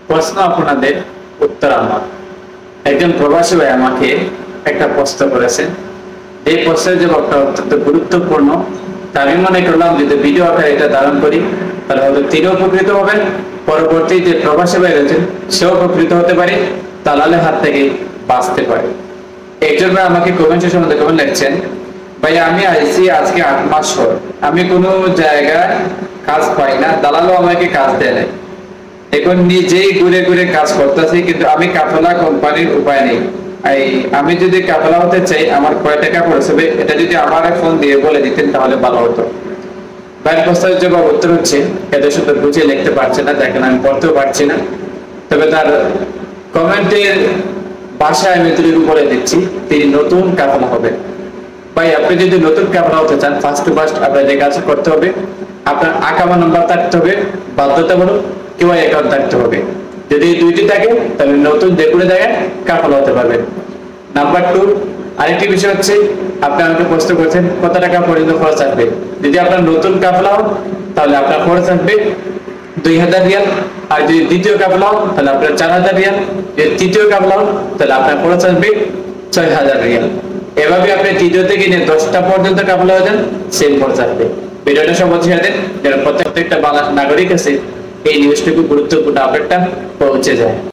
প্রশ্ন আপনাদের, উত্তর আমার। একজন প্রবাসী ভাই আমাকে একটা প্রশ্ন করেছেন। এই প্রশ্নের জবাবটা অত্যন্ত গুরুত্বপূর্ণ। তা আমি মনে করলাম যদি ভিডিও আকারে এটা ধারণ করি তাহলে হয়তো তিনি উপকৃত হবেন, পরবর্তী যে প্রবাসী ভাই রয়েছেন সেও উপকৃত হতে পারে, দালালের হাত থেকে বাঁচতে পারে। একজন ভাই আমাকে কমেন্ট সেকশনের মধ্যে কমেন্ট লিখছেন, ভাই আমি আইসি আজকে 8 মাস পর, আমি কোনো জায়গায় কাজ পাই না, দালালও আমাকে কাজ দেয় না। এখন নিজেই ঘুরে ঘুরে কাজ করতেছি, কিন্তু আমি কাফেলা কোম্পানির উপায় নেই। আমি যদি কাফেলা হতে চাই আমার কয় টাকা খরচ হবে এটা যদি আমার ফোন দিয়ে বলে দিতেন তাহলে ভালো হতো। ভাইয়ের প্রশ্নের জবাব উত্তর হচ্ছে, এত সুন্দর বুঝিয়ে লিখতে পারছে না, দেখেন আমি পড়তেও পারছি না, তবে তার কমেন্টের ভাষায় আমি তুলে বলে দিচ্ছি তিনি নতুন কাফেলা হবেন। ভাই আপনি যদি নতুন কাফেলা হতে চান, ফার্স্ট টু ফার্স্ট আপনার যে কাজ করতে হবে, আপনার আকামা নাম্বার থাকতে হবে বাধ্যতামূলক, কিংবা অ্যাকাউন্ট থাকতে হবে। যদি এই দুইটি থাকে তাহলে নতুন যে কোনো জায়গায় কাফেলা হতে পারবেন। নাম্বার 2, আরেকটি বিষয় হচ্ছে, আপনি আমাকে প্রশ্ন করেছেন কত টাকা পর্যন্ত খরচ আসবে। যদি আপনার নতুন কাফেলা হন তাহলে আপনার খরচ আসবে 2000 রিয়াল, আর যদি দ্বিতীয় কাফেলা হন তাহলে আপনার 4000 রিয়াল, যদি তৃতীয় কাফেলা হন তাহলে আপনার খরচ আসবে 6000 রিয়াল। এভাবে আপনি তৃতীয় থেকে নিয়ে 10টা পর্যন্ত কাফেলা হয়ে যান, সেম খরচ আসবে। ভিডিওটা সবাই শেয়ার দেন যেন প্রত্যেকটা বাংলাদেশ নাগরিক আছে এই নিউজটুকু গুরুত্বপূর্ণ আপডেটটা পৌঁছে যায়।